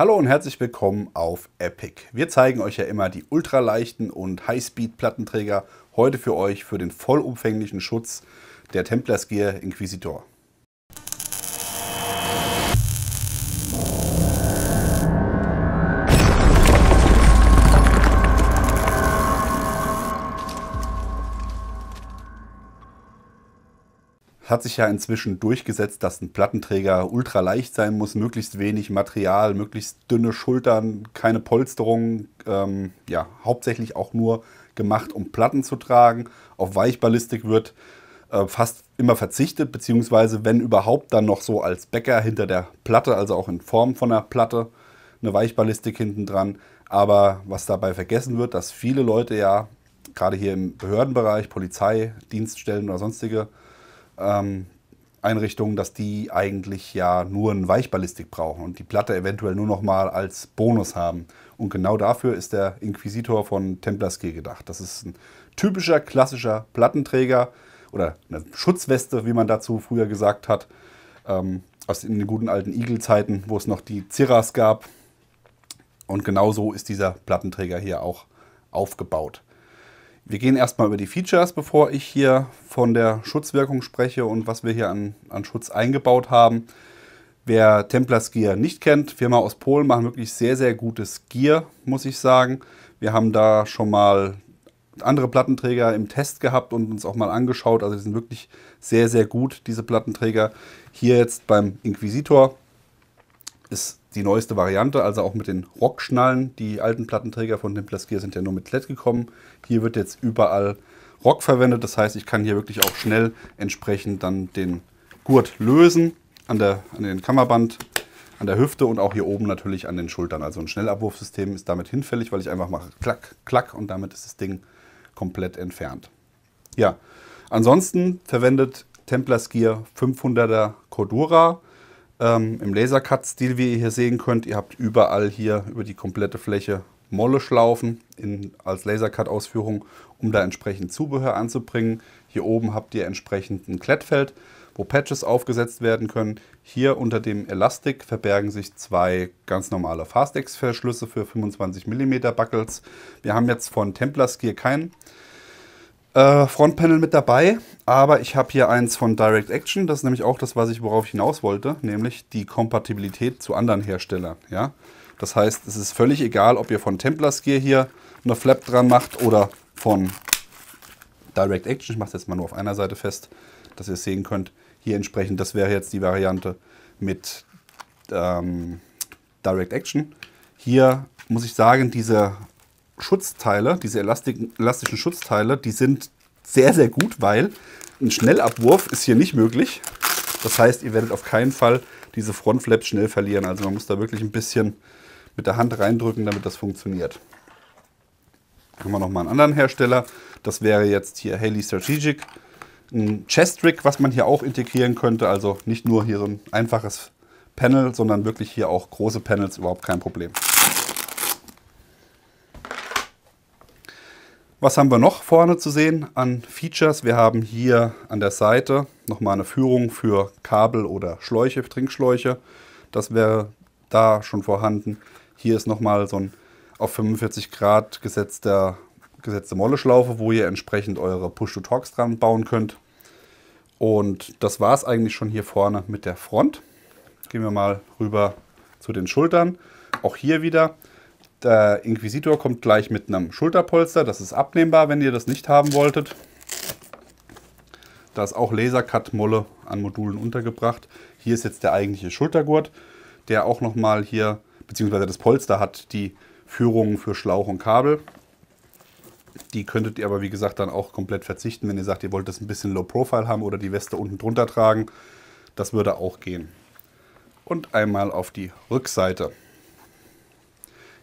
Hallo und herzlich willkommen auf Epic. Wir zeigen euch ja immer die ultraleichten und Highspeed-Plattenträger. Heute für euch für den vollumfänglichen Schutz der Templars Gear Inquisitor. Hat sich ja inzwischen durchgesetzt, dass ein Plattenträger ultraleicht sein muss, möglichst wenig Material, möglichst dünne Schultern, keine Polsterung, ja, hauptsächlich auch nur gemacht, um Platten zu tragen. Auf Weichballistik wird fast immer verzichtet, beziehungsweise wenn überhaupt dann noch so als Bäcker hinter der Platte, also auch in Form von einer Platte, eine Weichballistik hinten dran. Aber was dabei vergessen wird, dass viele Leute ja, gerade hier im Behördenbereich, Polizei, Dienststellen oder sonstige Einrichtungen, dass die eigentlich ja nur eine Weichballistik brauchen und die Platte eventuell nur noch mal als Bonus haben. Und genau dafür ist der Inquisitor von Templars Gear gedacht. Das ist ein typischer, klassischer Plattenträger oder eine Schutzweste, wie man dazu früher gesagt hat, aus den guten alten Eagle-Zeiten, wo es noch die Cirras gab. Und genau so ist dieser Plattenträger hier auch aufgebaut. Wir gehen erstmal über die Features, bevor ich hier von der Schutzwirkung spreche und was wir hier an Schutz eingebaut haben. Wer Templars Gear nicht kennt, Firma aus Polen, machen wirklich sehr, sehr gutes Gear, muss ich sagen. Wir haben da schon mal andere Plattenträger im Test gehabt und uns auch mal angeschaut. Also die sind wirklich sehr, sehr gut, diese Plattenträger. Hier jetzt beim Inquisitor ist die neueste Variante, also auch mit den Rockschnallen. Die alten Plattenträger von Templars Gear sind ja nur mit Klett gekommen. Hier wird jetzt überall Rock verwendet. Das heißt, ich kann hier wirklich auch schnell entsprechend dann den Gurt lösen an den Kammerband, an der Hüfte und auch hier oben natürlich an den Schultern. Also ein Schnellabwurfsystem ist damit hinfällig, weil ich einfach mache klack, klack und damit ist das Ding komplett entfernt. Ja, ansonsten verwendet Templars Gear 500er Cordura. Im Lasercut-Stil, wie ihr hier sehen könnt. Ihr habt überall hier über die komplette Fläche Molle-Schlaufen als Lasercut-Ausführung, um da entsprechend Zubehör anzubringen. Hier oben habt ihr entsprechend ein Klettfeld, wo Patches aufgesetzt werden können. Hier unter dem Elastik verbergen sich zwei ganz normale Fastex-Verschlüsse für 25 mm Buckles. Wir haben jetzt von Templars Gear keinen Frontpanel mit dabei, aber ich habe hier eins von Direct Action. Das ist nämlich auch das, worauf ich hinaus wollte, nämlich die Kompatibilität zu anderen Herstellern. Ja? Das heißt, es ist völlig egal, ob ihr von Templars Gear hier eine Flap dran macht oder von Direct Action. Ich mache es jetzt mal nur auf einer Seite fest, dass ihr es sehen könnt. Hier entsprechend, das wäre jetzt die Variante mit Direct Action. Hier muss ich sagen, diese Schutzteile, diese elastischen Schutzteile, die sind sehr, sehr gut, weil ein Schnellabwurf ist hier nicht möglich. Das heißt, ihr werdet auf keinen Fall diese Frontflaps schnell verlieren. Also man muss da wirklich ein bisschen mit der Hand reindrücken, damit das funktioniert. Haben wir nochmal einen anderen Hersteller. Das wäre jetzt hier Haley Strategic. Ein Chest-Rig, was man hier auch integrieren könnte. Also nicht nur hier so ein einfaches Panel, sondern wirklich hier auch große Panels, überhaupt kein Problem. Was haben wir noch vorne zu sehen an Features? Wir haben hier an der Seite nochmal eine Führung für Kabel oder Schläuche, Trinkschläuche. Das wäre da schon vorhanden. Hier ist nochmal so ein auf 45 Grad gesetzte Molleschlaufe, wo ihr entsprechend eure Push-to-Talks dran bauen könnt. Und das war es eigentlich schon hier vorne mit der Front. Gehen wir mal rüber zu den Schultern. Auch hier wieder. Der Inquisitor kommt gleich mit einem Schulterpolster. Das ist abnehmbar, wenn ihr das nicht haben wolltet. Da ist auch Lasercut-Molle an Modulen untergebracht. Hier ist jetzt der eigentliche Schultergurt, der auch nochmal hier, beziehungsweise das Polster hat die Führungen für Schlauch und Kabel. Die könntet ihr aber, wie gesagt, dann auch komplett verzichten, wenn ihr sagt, ihr wollt das ein bisschen Low Profile haben oder die Weste unten drunter tragen. Das würde auch gehen. Und einmal auf die Rückseite.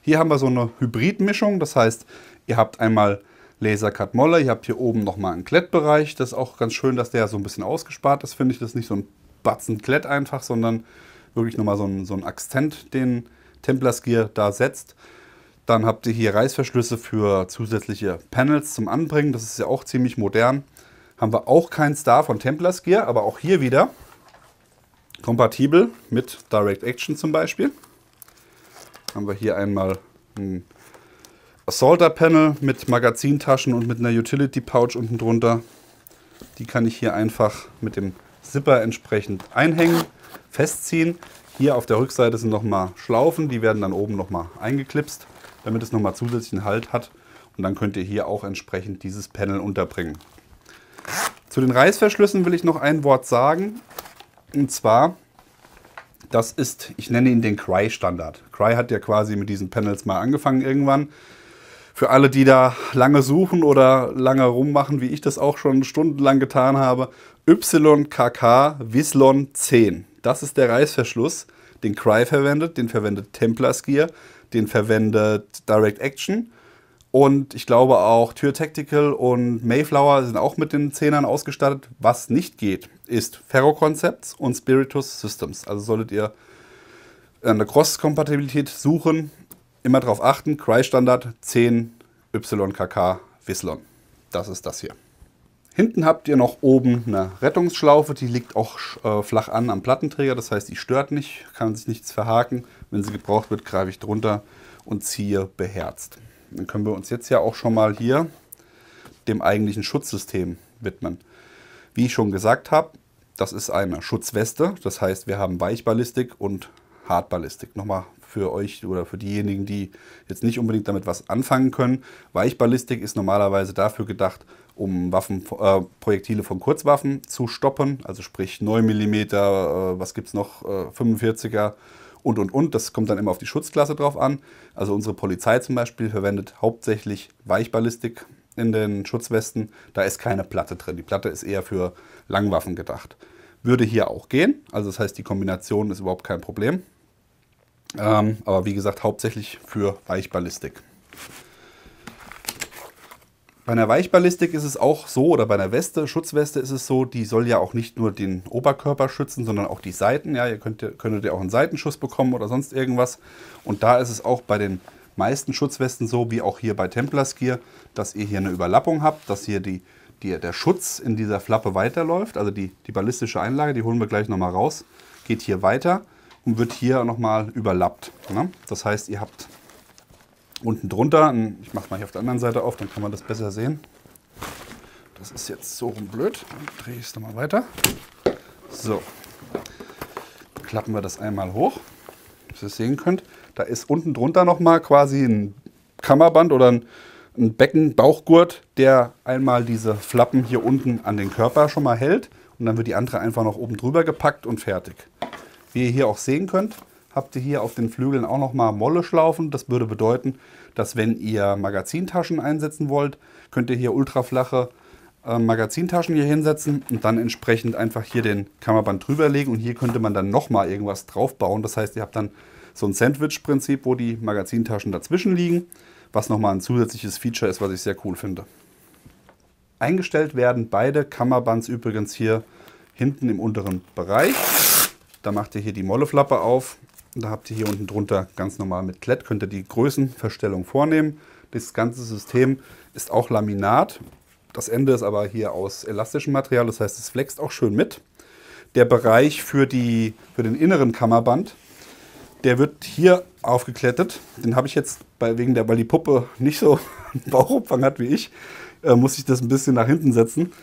Hier haben wir so eine Hybridmischung, das heißt, ihr habt einmal Lasercut Molle, ihr habt hier oben nochmal einen Klettbereich. Das ist auch ganz schön, dass der so ein bisschen ausgespart ist, finde ich. Das ist nicht so ein Batzen Klett einfach, sondern wirklich nochmal so ein Akzent, den Templars Gear da setzt. Dann habt ihr hier Reißverschlüsse für zusätzliche Panels zum Anbringen. Das ist ja auch ziemlich modern. Haben wir auch keinen Star von Templars Gear, aber auch hier wieder kompatibel mit Direct Action zum Beispiel. Haben wir hier einmal ein Assaulter Panel mit Magazintaschen und mit einer Utility Pouch unten drunter. Die kann ich hier einfach mit dem Zipper entsprechend einhängen, festziehen. Hier auf der Rückseite sind nochmal Schlaufen, die werden dann oben nochmal eingeklipst, damit es nochmal zusätzlichen Halt hat. Und dann könnt ihr hier auch entsprechend dieses Panel unterbringen. Zu den Reißverschlüssen will ich noch ein Wort sagen. Und zwar, das ist, ich nenne ihn den Crye-Standard. Crye hat ja quasi mit diesen Panels mal angefangen irgendwann. Für alle, die da lange suchen oder lange rummachen, wie ich das auch schon stundenlang getan habe, YKK Wislon 10. Das ist der Reißverschluss, den Crye verwendet, den verwendet Templars Gear, den verwendet Direct Action. Und ich glaube auch Tür Tactical und Mayflower sind auch mit den 10ern ausgestattet. Was nicht geht, ist Ferro Concepts und Spiritus Systems. Also solltet ihr eine Cross-Kompatibilität suchen, immer darauf achten, Crye-Standard 10 YKK Wislon. Das ist das hier. Hinten habt ihr noch oben eine Rettungsschlaufe, die liegt auch flach an am Plattenträger. Das heißt, die stört nicht, kann sich nichts verhaken. Wenn sie gebraucht wird, greife ich drunter und ziehe beherzt. Dann können wir uns jetzt ja auch schon mal hier dem eigentlichen Schutzsystem widmen. Wie ich schon gesagt habe, das ist eine Schutzweste. Das heißt, wir haben Weichballistik und Hartballistik. Nochmal für euch oder für diejenigen, die jetzt nicht unbedingt damit was anfangen können. Weichballistik ist normalerweise dafür gedacht, um Projektile von Kurzwaffen zu stoppen. Also sprich 9 mm, was gibt es noch, 45er und. Das kommt dann immer auf die Schutzklasse drauf an. Also unsere Polizei zum Beispiel verwendet hauptsächlich Weichballistik in den Schutzwesten. Da ist keine Platte drin. Die Platte ist eher für Langwaffen gedacht. Würde hier auch gehen. Also das heißt, die Kombination ist überhaupt kein Problem. Aber wie gesagt, hauptsächlich für Weichballistik. Bei einer Weichballistik ist es auch so, oder bei einer Weste, Schutzweste ist es so, die soll ja auch nicht nur den Oberkörper schützen, sondern auch die Seiten. Ja, ihr könntet ja auch einen Seitenschuss bekommen oder sonst irgendwas. Und da ist es auch bei den meisten Schutzwesten so, wie auch hier bei Templars Gear, dass ihr hier eine Überlappung habt, dass hier der Schutz in dieser Flappe weiterläuft. Also die ballistische Einlage, die holen wir gleich nochmal raus, geht hier weiter und wird hier nochmal überlappt. Ne? Das heißt, ihr habt unten drunter, ich mache mal hier auf der anderen Seite auf, dann kann man das besser sehen. Das ist jetzt so rum blöd. Dann drehe ich es nochmal weiter. So, klappen wir das einmal hoch, dass ihr es sehen könnt. Da ist unten drunter nochmal quasi ein Kammerband oder ein Becken-Bauchgurt, der einmal diese Flappen hier unten an den Körper schon mal hält. Und dann wird die andere einfach noch oben drüber gepackt und fertig. Wie ihr hier auch sehen könnt, habt ihr hier auf den Flügeln auch nochmal Molle-Schlaufen. Das würde bedeuten, dass wenn ihr Magazintaschen einsetzen wollt, könnt ihr hier ultraflache Magazintaschen hier hinsetzen und dann entsprechend einfach hier den Kammerband drüber legen. Und hier könnte man dann nochmal irgendwas drauf bauen. Das heißt, ihr habt dann so ein Sandwich-Prinzip, wo die Magazintaschen dazwischen liegen, was nochmal ein zusätzliches Feature ist, was ich sehr cool finde. Eingestellt werden beide Kammerbands übrigens hier hinten im unteren Bereich. Da macht ihr hier die Molleflappe auf. Und da habt ihr hier unten drunter ganz normal mit Klett, könnt ihr die Größenverstellung vornehmen. Das ganze System ist auch Laminat. Das Ende ist aber hier aus elastischem Material, das heißt, es flext auch schön mit. Der Bereich für den inneren Kammerband, der wird hier aufgeklettet. Den habe ich jetzt, weil die Puppe nicht so einen Bauchumfang hat wie ich, muss ich das ein bisschen nach hinten setzen.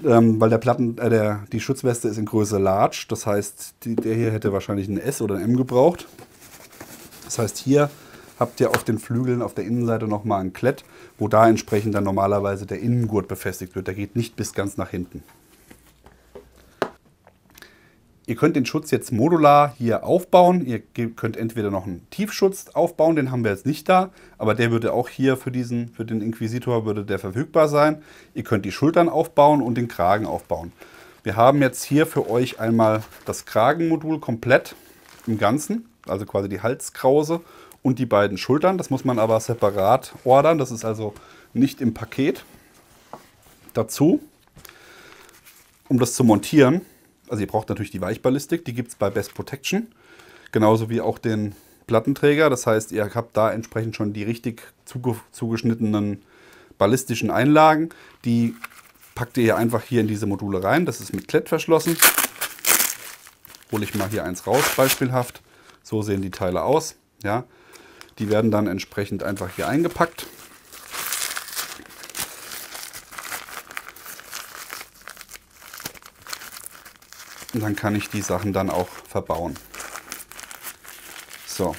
Weil die Schutzweste ist in Größe Large. Das heißt, der hier hätte wahrscheinlich ein S oder ein M gebraucht. Das heißt, hier habt ihr auf den Flügeln auf der Innenseite nochmal ein Klett, wo da entsprechend dann normalerweise der Innengurt befestigt wird. Der geht nicht bis ganz nach hinten. Ihr könnt den Schutz jetzt modular hier aufbauen. Ihr könnt entweder noch einen Tiefschutz aufbauen, den haben wir jetzt nicht da, aber der würde auch hier für den Inquisitor würde der verfügbar sein. Ihr könnt die Schultern aufbauen und den Kragen aufbauen. Wir haben jetzt hier für euch einmal das Kragenmodul komplett im Ganzen, also quasi die Halskrause und die beiden Schultern. Das muss man aber separat ordern, das ist also nicht im Paket. Dazu, um das zu montieren, also ihr braucht natürlich die Weichballistik, die gibt es bei Best Protection, genauso wie auch den Plattenträger. Das heißt, ihr habt da entsprechend schon die richtig zugeschnittenen ballistischen Einlagen. Die packt ihr einfach hier in diese Module rein. Das ist mit Klett verschlossen. Hole ich mal hier eins raus, beispielhaft. So sehen die Teile aus. Ja. Die werden dann entsprechend einfach hier eingepackt. Und dann kann ich die Sachen dann auch verbauen. So,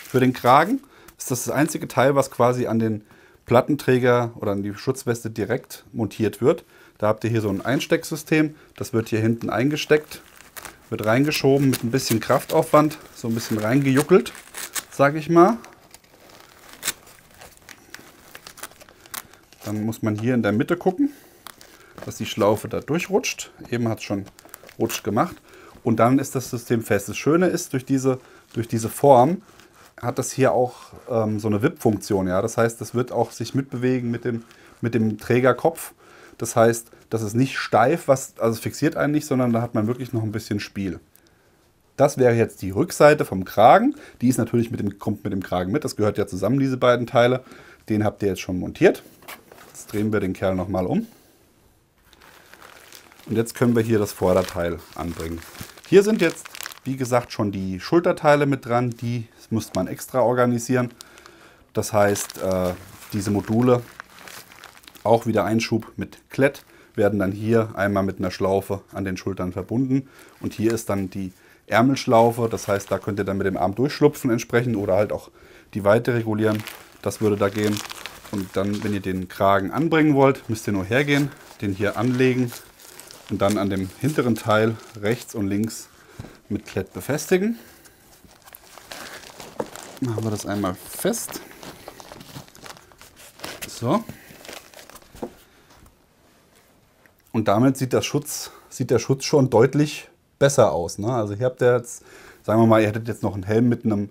für den Kragen ist das einzige Teil, was quasi an den Plattenträger oder an die Schutzweste direkt montiert wird. Da habt ihr hier so ein Einstecksystem, das wird hier hinten eingesteckt, wird reingeschoben mit ein bisschen Kraftaufwand, so ein bisschen reingejuckelt, sage ich mal. Dann muss man hier in der Mitte gucken, dass die Schlaufe da durchrutscht. Eben hat es schon rutscht gemacht. Und dann ist das System fest. Das Schöne ist, durch diese Form hat das hier auch so eine Wippfunktion. Ja? Das heißt, das wird auch sich mitbewegen mit dem Trägerkopf. Das heißt, das ist nicht steif, also es fixiert einen nicht, sondern da hat man wirklich noch ein bisschen Spiel. Das wäre jetzt die Rückseite vom Kragen. Die ist natürlich kommt mit dem Kragen mit. Das gehört ja zusammen, diese beiden Teile. Den habt ihr jetzt schon montiert. Jetzt drehen wir den Kerl nochmal um. Und jetzt können wir hier das Vorderteil anbringen. Hier sind jetzt, wie gesagt, schon die Schulterteile mit dran. Die muss man extra organisieren. Das heißt, diese Module, auch wieder Einschub mit Klett, werden dann hier einmal mit einer Schlaufe an den Schultern verbunden. Und hier ist dann die Ärmelschlaufe. Das heißt, da könnt ihr dann mit dem Arm durchschlupfen entsprechend oder halt auch die Weite regulieren. Das würde da gehen. Und dann, wenn ihr den Kragen anbringen wollt, müsst ihr nur hergehen, den hier anlegen und dann an dem hinteren Teil rechts und links mit Klett befestigen. Machen wir das einmal fest. So. Und damit sieht der Schutz schon deutlich besser aus. Ne? Also hier habt ihr jetzt, sagen wir mal, ihr hättet jetzt noch einen Helm mit einem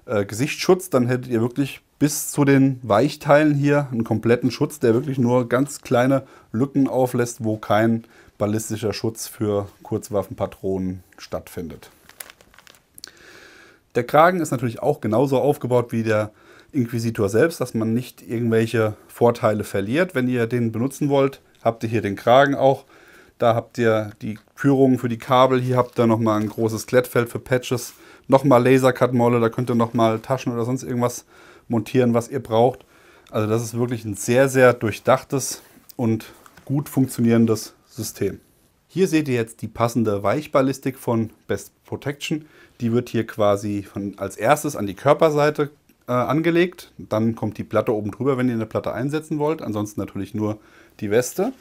Gesichtsschutz, dann hättet ihr wirklich bis zu den Weichteilen hier einen kompletten Schutz, der wirklich nur ganz kleine Lücken auflässt, wo kein ballistischer Schutz für Kurzwaffenpatronen stattfindet. Der Kragen ist natürlich auch genauso aufgebaut wie der Inquisitor selbst, dass man nicht irgendwelche Vorteile verliert. Wenn ihr den benutzen wollt, habt ihr hier den Kragen auch. Da habt ihr die Führungen für die Kabel. Hier habt ihr nochmal ein großes Klettfeld für Patches. Nochmal Lasercut-Molle, da könnt ihr nochmal Taschen oder sonst irgendwas montieren, was ihr braucht. Also das ist wirklich ein sehr, sehr durchdachtes und gut funktionierendes System. Hier seht ihr jetzt die passende Weichballistik von Best Protection. Die wird hier quasi als erstes an die Körperseite angelegt. Dann kommt die Platte oben drüber, wenn ihr eine Platte einsetzen wollt. Ansonsten natürlich nur die Weste.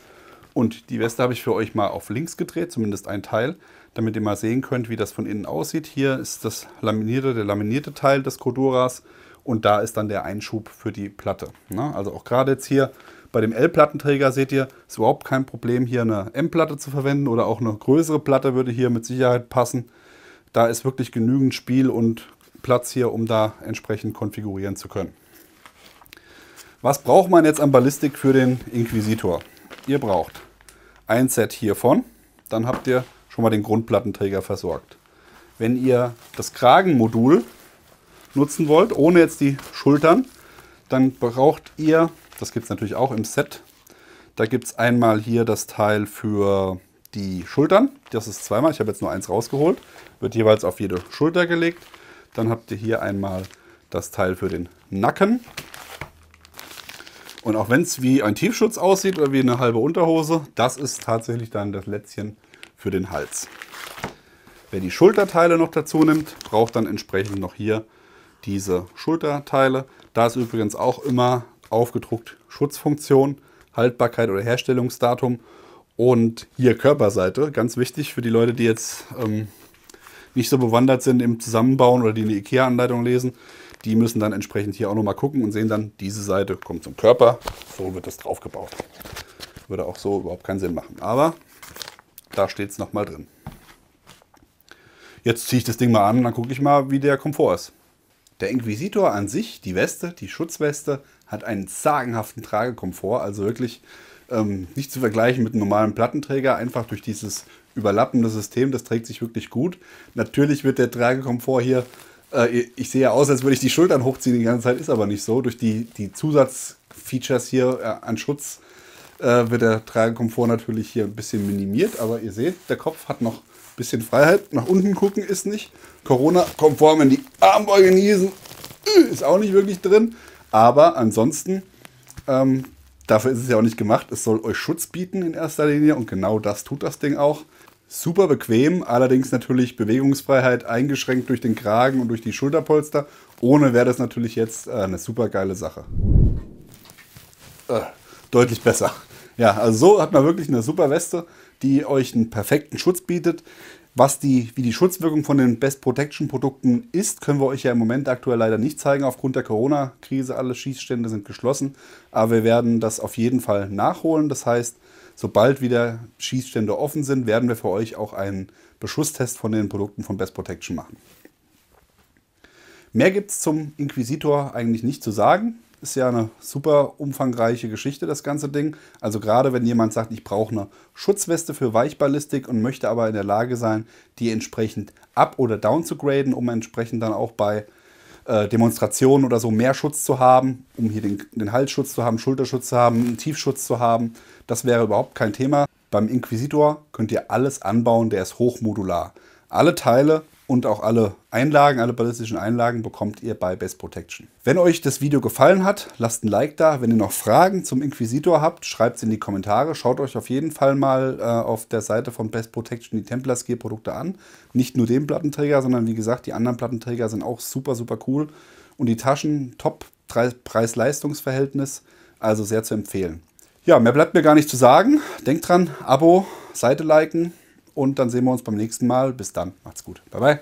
Und die Weste habe ich für euch mal auf links gedreht, zumindest ein Teil, damit ihr mal sehen könnt, wie das von innen aussieht. Hier ist der laminierte Teil des Codoras und da ist dann der Einschub für die Platte. Also auch gerade jetzt hier bei dem L-Plattenträger seht ihr, ist überhaupt kein Problem, hier eine M-Platte zu verwenden oder auch eine größere Platte würde hier mit Sicherheit passen. Da ist wirklich genügend Spiel und Platz hier, um da entsprechend konfigurieren zu können. Was braucht man jetzt an Ballistik für den Inquisitor? Ihr braucht ein Set hiervon, dann habt ihr schon mal den Grundplattenträger versorgt. Wenn ihr das Kragenmodul nutzen wollt, ohne jetzt die Schultern, dann braucht ihr, das gibt es natürlich auch im Set, da gibt es einmal hier das Teil für die Schultern, das ist zweimal, ich habe jetzt nur eins rausgeholt, wird jeweils auf jede Schulter gelegt. Dann habt ihr hier einmal das Teil für den Nacken. Und auch wenn es wie ein Tiefschutz aussieht oder wie eine halbe Unterhose, das ist tatsächlich dann das Lätzchen für den Hals. Wer die Schulterteile noch dazu nimmt, braucht dann entsprechend noch hier diese Schulterteile. Da ist übrigens auch immer aufgedruckt Schutzfunktion, Haltbarkeit oder Herstellungsdatum und hier Körperseite. Ganz wichtig für die Leute, die jetzt nicht so bewandert sind im Zusammenbauen oder die eine IKEA-Anleitung lesen. Die müssen dann entsprechend hier auch nochmal gucken und sehen dann, diese Seite kommt zum Körper. So wird das drauf gebaut. Würde auch so überhaupt keinen Sinn machen. Aber da steht es nochmal drin. Jetzt ziehe ich das Ding mal an und dann gucke ich mal, wie der Komfort ist. Der Inquisitor an sich, die Weste, die Schutzweste, hat einen sagenhaften Tragekomfort. Also wirklich nicht zu vergleichen mit einem normalen Plattenträger. Einfach durch dieses überlappende System, das trägt sich wirklich gut. Natürlich wird der Tragekomfort hier, ich sehe ja aus, als würde ich die Schultern hochziehen die ganze Zeit, ist aber nicht so. Durch die Zusatzfeatures hier an Schutz wird der Tragekomfort natürlich hier ein bisschen minimiert. Aber ihr seht, der Kopf hat noch ein bisschen Freiheit. Nach unten gucken ist nicht Corona-konform in die Armbeuge niesen. ist auch nicht wirklich drin. Aber ansonsten, dafür ist es ja auch nicht gemacht. Es soll euch Schutz bieten in erster Linie und genau das tut das Ding auch. Super bequem, allerdings natürlich Bewegungsfreiheit eingeschränkt durch den Kragen und durch die Schulterpolster. Ohne wäre das natürlich jetzt eine super geile Sache. Deutlich besser. Ja, also so hat man wirklich eine super Weste, die euch einen perfekten Schutz bietet. Wie die Schutzwirkung von den Best Protection Produkten ist, können wir euch ja im Moment aktuell leider nicht zeigen. Aufgrund der Corona-Krise, alle Schießstände sind geschlossen. Aber wir werden das auf jeden Fall nachholen. Das heißt, sobald wieder Schießstände offen sind, werden wir für euch auch einen Beschusstest von den Produkten von Best Protection machen. Mehr gibt es zum Inquisitor eigentlich nicht zu sagen. Ist ja eine super umfangreiche Geschichte, das ganze Ding. Also gerade wenn jemand sagt, ich brauche eine Schutzweste für Weichballistik und möchte aber in der Lage sein, die entsprechend up oder down zu graden, um entsprechend dann auch bei Demonstrationen oder so mehr Schutz zu haben, um hier den Halsschutz zu haben, Schulterschutz zu haben, einen Tiefschutz zu haben. Das wäre überhaupt kein Thema. Beim Inquisitor könnt ihr alles anbauen, der ist hochmodular. Alle Teile und auch alle Einlagen, alle ballistischen Einlagen bekommt ihr bei Best Protection. Wenn euch das Video gefallen hat, lasst ein Like da. Wenn ihr noch Fragen zum Inquisitor habt, schreibt es in die Kommentare. Schaut euch auf jeden Fall mal auf der Seite von Best Protection die Templars Gear Produkte an. Nicht nur den Plattenträger, sondern wie gesagt, die anderen Plattenträger sind auch super, super cool. Und die Taschen, top Preis-Leistungs-Verhältnis, also sehr zu empfehlen. Ja, mehr bleibt mir gar nicht zu sagen. Denkt dran, Abo, Seite liken. Und dann sehen wir uns beim nächsten Mal. Bis dann. Macht's gut. Bye, bye.